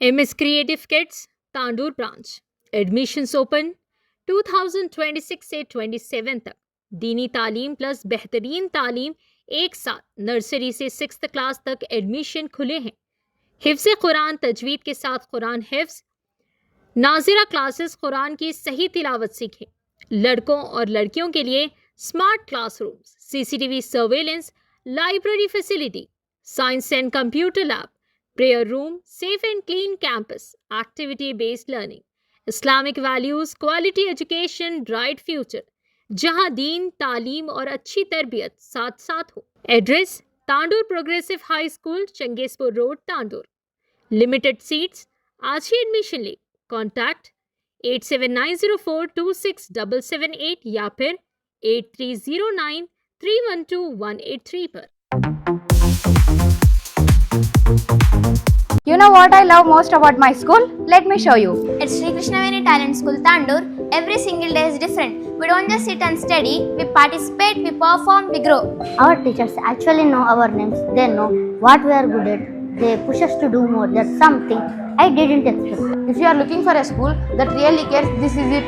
MS Creative Kids, Tandur branch admissions open 2026 से 27 तक। दीनी तालीम प्लस बेहतरीन तालीम एक साथ। नर्सरी से 6th क्लास तक एडमिशन खुले हैं। हिफ्ज़ कुरान तजवीद के साथ कुरान हिफ्ज़, नाजिरा क्लासेस कुरान की सही तिलावत सीखें। लड़कों और लड़कियों के लिए smart classrooms, CCTV surveillance, library facility, science and computer lab, prayer room, safe and clean campus, activity based learning, Islamic values, quality education, bright future, जहां दीन, तालीम और अच्छी तरबियत साथ साथ हो। Address Tandur progressive high school, Changezpur road, Tandur. Limited seats. आज ही एडमिशन ले। कॉन्टैक्ट 8790426778 या फिर 8309312183 पर। You know what I love most about my school? Let me show you. At Sri Krishnaveni Talent School, Tandur, every single day is different. We don't just sit and study, we participate, we perform, we grow. Our teachers actually know our names. They know what we are good at. They push us to do more. That's something I didn't expect. If you are looking for a school that really cares, this is it.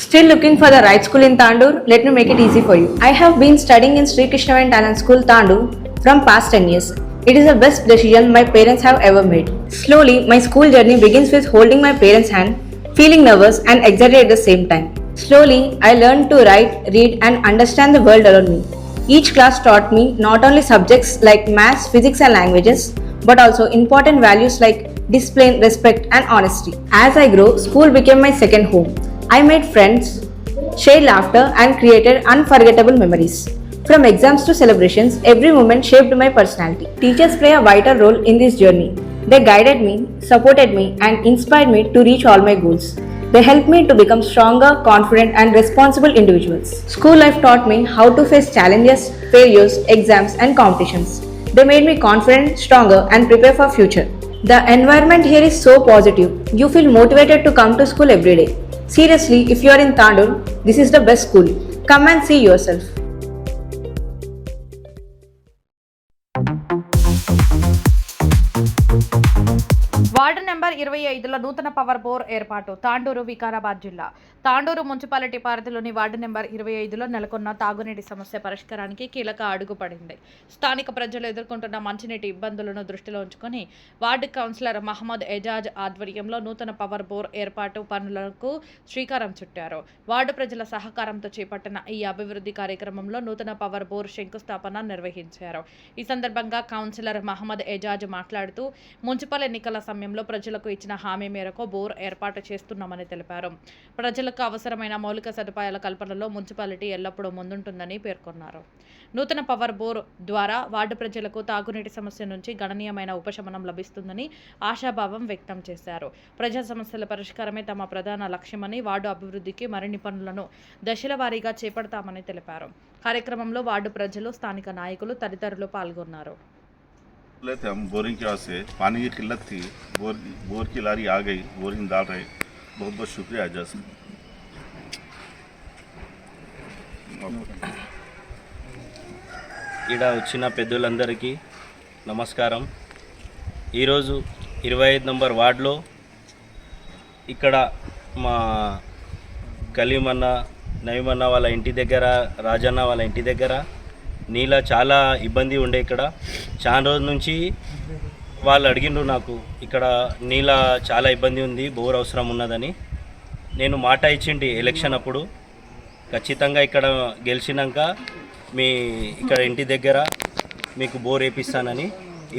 Still looking for the right school in Tandur? Let me make it easy for you. I have been studying in Sri Krishnaveni Talent School, Tandur from past 10 years. It is the best decision my parents have ever made. Slowly, my school journey begins with holding my parents' hand, feeling nervous and excited at the same time. Slowly, I learned to write, read and understand the world around me. Each class taught me not only subjects like maths, physics and languages, but also important values like discipline, respect and honesty. As I grew, school became my second home. I made friends, shared laughter and created unforgettable memories. From exams to celebrations, every moment shaped my personality. Teachers play a vital role in this journey. They guided me, supported me and inspired me to reach all my goals. They helped me to become stronger, confident and responsible individuals. School life taught me how to face challenges, failures, exams and competitions. They made me confident, stronger and prepare for future. The environment here is so positive. You feel motivated to come to school every day. Seriously, if you are in Tandur, this is the best school. Come and see yourself. Ward number 25లో నూతన power bore ఏర్పాటు. తాండూరు, వికారాబాద్ జిల్లా. Tandur municipality పరిధిలోని ward number 25లో నెలకొన్న తాగునీటి సమస్య పరిష్కారానికి కీలక అడుగు పడింది. స్థానిక ప్రజలు ఎదుర్కొంటున్న మంచినీటి ఇబ్బందులను దృష్టిలో ఉంచుకొని వార్డు కౌన్సిలర్ మహమ్మద్ ఎజాజ్ ఆధ్వర్యంలో నూతన పవర్ బోర్ ఏర్పాటు పనులకు శ్రీకారం చుట్టారు. వార్డు ప్రజల సహకారంతో చేపట్టిన ఈ అభివృద్ధి కార్యక్రమంలో నూతన పవర్ బోర్ శంకుస్థాపన నిర్వహించారు. ఈ సందర్భంగా కౌన్సిలర్ మహమ్మద్ ఎజాజ్ మాట్లాడుతూ మున్సిపల్ ఎన్నికల సమయంలో ప్రజలకు ఇచ్చిన హామీ మేరకు బోర్ ఏర్పాటు చేస్తున్నామని తెలిపారు. ప్రజలకు అవసరమైన మౌలిక సదుపాయాల కల్పనలో మున్సిపాలిటీ ఎల్లప్పుడూ ముందుంటుందని పేర్కొన్నారు. నూతన పవర్ బోర్ ద్వారా వార్డు ప్రజలకు తాగునీటి సమస్య నుంచి గణనీయమైన ఉపశమనం లభిస్తుందని ఆశాభావం వ్యక్తం చేశారు. ప్రజా సమస్యల పరిష్కారమే తమ ప్రధాన లక్ష్యమని, వార్డు అభివృద్ధికి మరిన్ని పనులను దశల వారీగా చేపడతామని తెలిపారు. కార్యక్రమంలో వార్డు ప్రజలు, స్థానిక నాయకులు తదితరులు పాల్గొన్నారు. थे हम बोरिंग के वजह से पानी की किल्लत थी, बोर की लारी आ गई, बोरिंग डाल रहे। बहुत बहुत शुक्रिया एजाज। ఈడ వచ్చిన పెద్దలందరికీ నమస్కారం. ఈరోజు 25 నంబర్ వార్డులో ఇక్కడ మా కలీమన్న, నయమన్న వాళ్ళ ఇంటి దగ్గర, రాజన్న వాళ్ళ ఇంటి దగ్గర నీళ్ళ చాలా ఇబ్బంది ఉండే. ఇక్కడ చాలా రోజుల నుంచి వాళ్ళు అడిగిండ్రు నాకు, ఇక్కడ నీళ్ళ చాలా ఇబ్బంది ఉంది, బోర్ అవసరం ఉన్నదని. నేను మాట ఇచ్చిండి ఎలక్షన్ అప్పుడు, ఖచ్చితంగా ఇక్కడ గెలిచినాక మీ ఇక్కడ ఇంటి దగ్గర మీకు బోర్ వేపిస్తానని.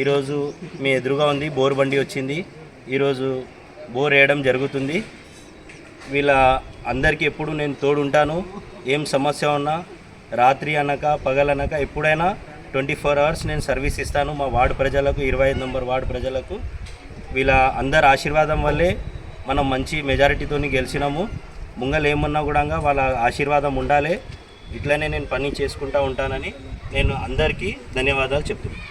ఈరోజు మీ ఎదురుగా ఉంది బోర్ బండి వచ్చింది. ఈరోజు బోర్ వేయడం జరుగుతుంది. వీళ్ళ అందరికీ ఎప్పుడు నేను తోడుంటాను. ఏం సమస్య ఉన్నా రాత్రి అనక పగలనక ఎప్పుడైనా 24 అవర్స్ నేను సర్వీస్ ఇస్తాను మా వార్డు ప్రజలకు, 25 నంబర్ వార్డు ప్రజలకు. వీళ్ళ అందరి ఆశీర్వాదం వల్లే మనం మంచి మెజారిటీతో గెలిచినాము. ముంగలు ఏమన్నా కూడా వాళ్ళ ఆశీర్వాదం ఉండాలి. ఇట్లనే నేను పని చేసుకుంటూ ఉంటానని నేను అందరికీ ధన్యవాదాలు చెప్తున్నాను.